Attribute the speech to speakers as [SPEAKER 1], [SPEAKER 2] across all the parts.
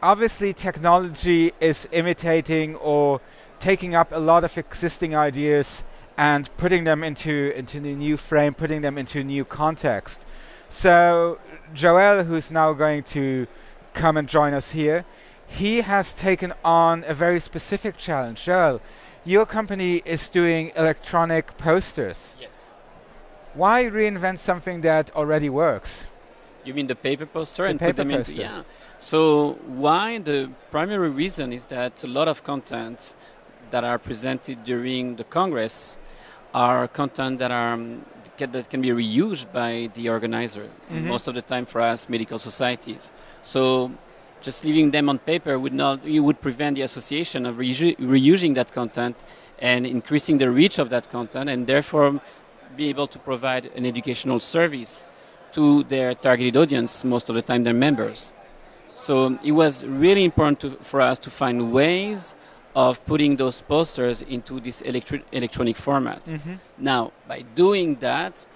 [SPEAKER 1] obviously technology is imitating or taking up a lot of existing ideas and putting them into the new frame, putting them into a new context. So Joel, who's now going to come and join us here, he has taken on a very specific challenge. Joel, your company is doing electronic posters.
[SPEAKER 2] Yes.
[SPEAKER 1] Why reinvent something that already works?
[SPEAKER 2] You mean the paper poster
[SPEAKER 1] The
[SPEAKER 2] and
[SPEAKER 1] paper
[SPEAKER 2] put them into?
[SPEAKER 1] poster.
[SPEAKER 2] Yeah. So why? The primary reason is that a lot of content that are presented during the Congress are content that are that can be reused by the organizer. Most of the time for us, medical societies. So just leaving them on paper would prevent the association of reusing that content and increasing the reach of that content, and therefore be able to provide an educational service to their targeted audience, most of the time their members. So it was really important for us to find ways of putting those posters into this electronic format. Now, by doing that,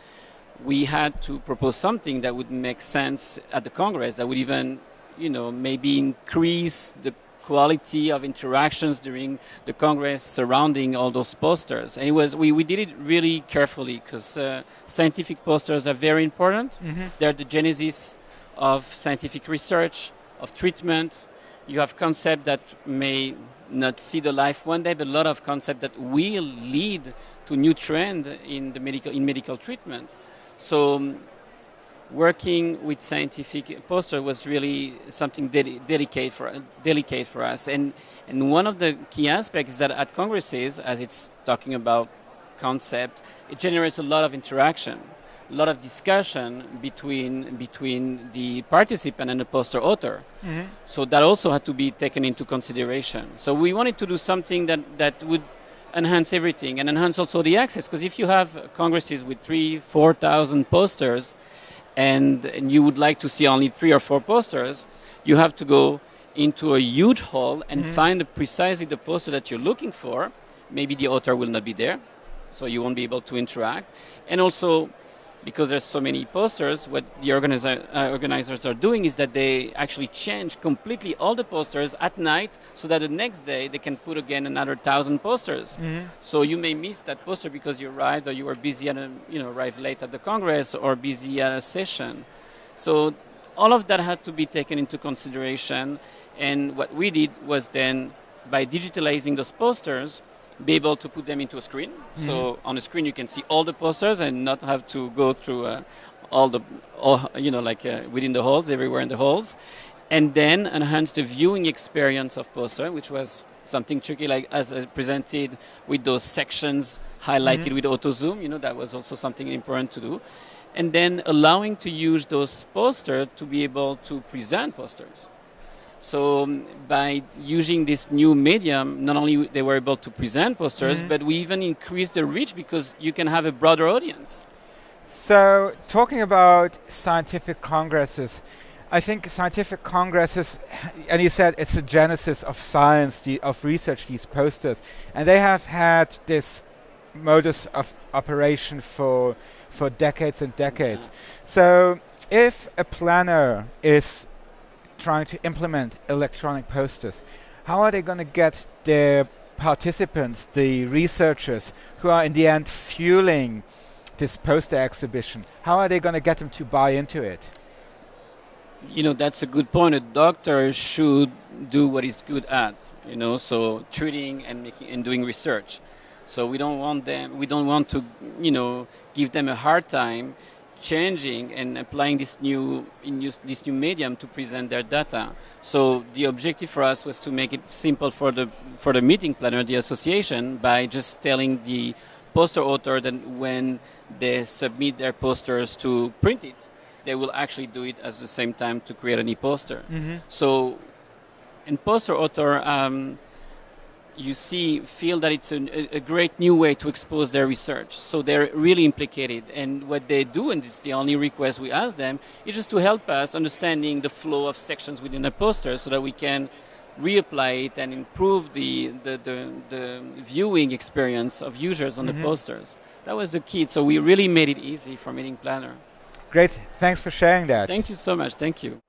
[SPEAKER 2] we had to propose something that would make sense at the Congress, that would even, maybe increase the quality of interactions during the Congress surrounding all those posters. And we did it really carefully because scientific posters are very important. They're the genesis of scientific research, of treatment. You have concepts that may not see the life one day, but a lot of concepts that will lead to new trend in medical treatment. So working with scientific poster was really something delicate for us. And one of the key aspects is that at congresses, as it's talking about concept, it generates a lot of interaction, a lot of discussion between the participant and the poster author. So that also had to be taken into consideration. So we wanted to do something that would enhance everything and enhance also the access, because if you have congresses with 3,000-4,000 posters, and you would like to see only 3 or 4 posters, you have to go into a huge hall and find precisely the poster that you're looking for. Maybe the author will not be there, so you won't be able to interact. And also, because there's so many posters, what the organizers are doing is that they actually change completely all the posters at night, so that the next day they can put again another 1,000 posters. So you may miss that poster because you arrived, or you were busy and arrived late at the Congress, or busy at a session. So all of that had to be taken into consideration. And what we did was then, by digitalizing those posters, be able to put them into a screen. So on the screen you can see all the posters and not have to go through within the halls, everywhere in the halls, and then enhance the viewing experience of poster, which was something tricky, like as presented with those sections highlighted with auto zoom. That was also something important to do, and then allowing to use those posters to be able to present posters. So by using this new medium, not only they were able to present posters, but we even increased the reach because you can have a broader audience.
[SPEAKER 1] So talking about scientific congresses, I think scientific congresses, and you said it's the genesis of science, of research, these posters, and they have had this modus of operation for decades and decades. So if a planner is trying to implement electronic posters, how are they going to get their participants, the researchers who are in the end fueling this poster exhibition, how are they going to get them to buy into it?
[SPEAKER 2] That's a good point. A doctor should do what he's good at, so treating and doing research. So we don't want to give them a hard time changing and applying this new medium to present their data. So the objective for us was to make it simple for the meeting planner, the association, by just telling the poster author that when they submit their posters to print it, they will actually do it at the same time to create an ePoster. So in poster author, feel that it's a great new way to expose their research. So they're really implicated. And what they do, and this is the only request we ask them, is just to help us understanding the flow of sections within a poster so that we can reapply it and improve the viewing experience of users on the posters. That was the key. So we really made it easy for meeting planner.
[SPEAKER 1] Great. Thanks for sharing that.
[SPEAKER 2] Thank you so much. Thank you.